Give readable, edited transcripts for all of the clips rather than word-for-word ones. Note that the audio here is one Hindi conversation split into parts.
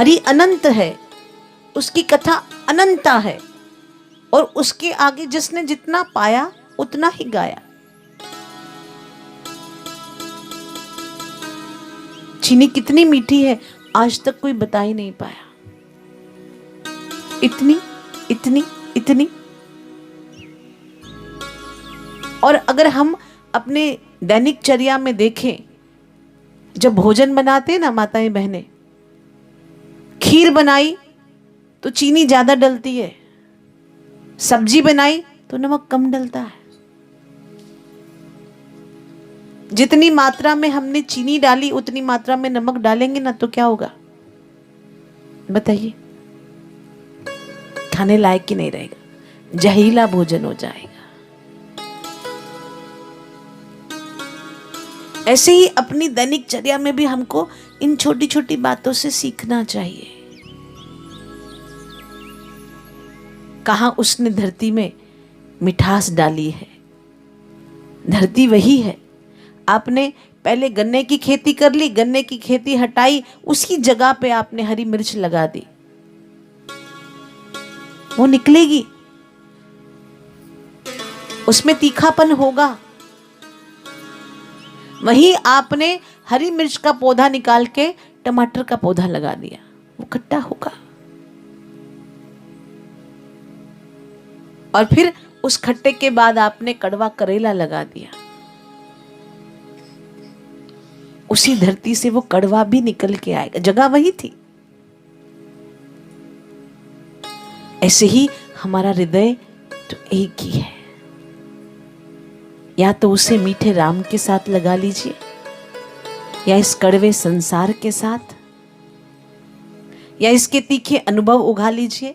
हरि अनंत है, उसकी कथा अनंता है, और उसके आगे जिसने जितना पाया उतना ही गाया। चीनी कितनी मीठी है आज तक कोई बता ही नहीं पाया। इतनी इतनी इतनी। और अगर हम अपने दैनिक चर्या में देखें, जब भोजन बनाते हैं ना माताएं बहनें, खीर बनाई तो चीनी ज्यादा डलती है, सब्जी बनाई तो नमक कम डलता है। जितनी मात्रा में हमने चीनी डाली उतनी मात्रा में नमक डालेंगे ना तो क्या होगा बताइए? खाने लायक ही नहीं रहेगा, जहरीला भोजन हो जाएगा। ऐसे ही अपनी दैनिक चर्या में भी हमको इन छोटी छोटी बातों से सीखना चाहिए। कहां उसने धरती में मिठास डाली है। धरती वही है। आपने पहले गन्ने की खेती कर ली, गन्ने की खेती हटाई, उसकी जगह पे आपने हरी मिर्च लगा दी, वो निकलेगी, उसमें तीखापन होगा। वहीं आपने हरी मिर्च का पौधा निकाल के टमाटर का पौधा लगा दिया, वो खट्टा होगा। और फिर उस खट्टे के बाद आपने कड़वा करेला लगा दिया, उसी धरती से वो कड़वा भी निकल के आएगा, जगह वही थी। ऐसे ही हमारा हृदय तो एक ही है। या तो उसे मीठे राम के साथ लगा लीजिए, या इस कड़वे संसार के साथ, या इसके तीखे अनुभव उगा लीजिए,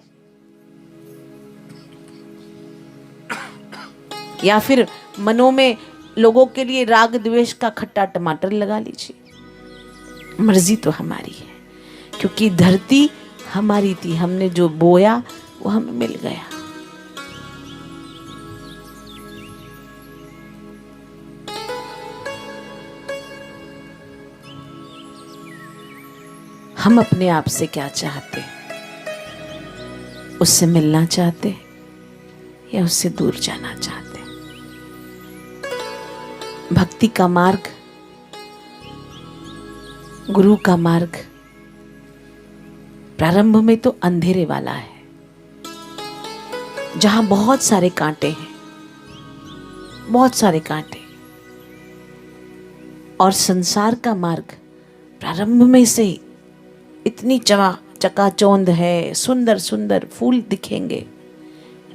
या फिर मनों में लोगों के लिए राग द्वेष का खट्टा टमाटर लगा लीजिए। मर्जी तो हमारी है, क्योंकि धरती हमारी थी, हमने जो बोया वो हमें मिल गया। हम अपने आप से क्या चाहते? उससे मिलना चाहते या उससे दूर जाना चाहते? भक्ति का मार्ग, गुरु का मार्ग प्रारंभ में तो अंधेरे वाला है, जहां बहुत सारे कांटे हैं, बहुत सारे कांटे। और संसार का मार्ग प्रारंभ में से ही इतनी चकाचौंध है, सुंदर सुंदर फूल दिखेंगे,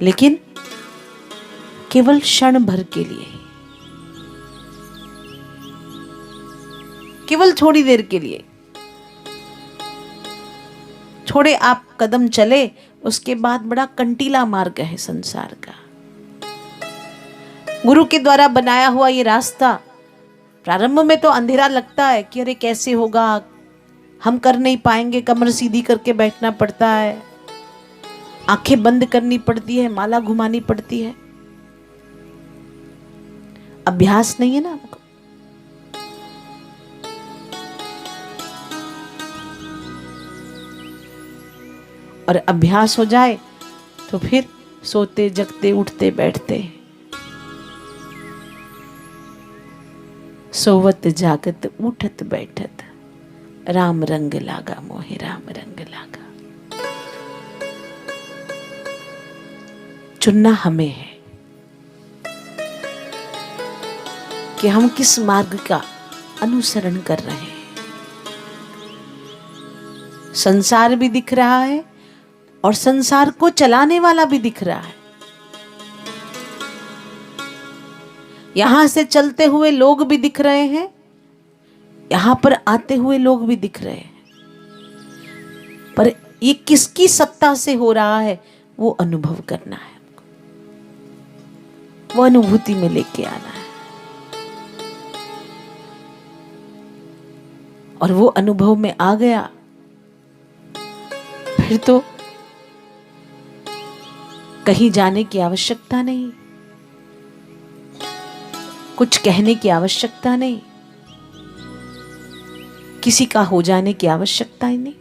लेकिन केवल क्षण भर के लिए, केवल थोड़ी देर के लिए। थोड़े आप कदम चले, उसके बाद बड़ा कंटीला मार्ग है संसार का। गुरु के द्वारा बनाया हुआ ये रास्ता प्रारंभ में तो अंधेरा लगता है कि अरे कैसे होगा, हम कर नहीं पाएंगे, कमर सीधी करके बैठना पड़ता है, आंखें बंद करनी पड़ती है, माला घुमानी पड़ती है। अभ्यास नहीं है ना हमको। और अभ्यास हो जाए तो फिर सोते जगते उठते बैठते, सोवत जागत उठत बैठत, राम रंग लागा मोहे राम रंग लागा। चुनना हमें है कि हम किस मार्ग का अनुसरण कर रहे हैं। संसार भी दिख रहा है और संसार को चलाने वाला भी दिख रहा है। यहां से चलते हुए लोग भी दिख रहे हैं, यहां पर आते हुए लोग भी दिख रहे हैं, पर ये किसकी सत्ता से हो रहा है वो अनुभव करना है हमको, वो अनुभूति में लेके आना है। और वो अनुभव में आ गया, फिर तो कहीं जाने की आवश्यकता नहीं, कुछ कहने की आवश्यकता नहीं, किसी का हो जाने की आवश्यकता ही नहीं।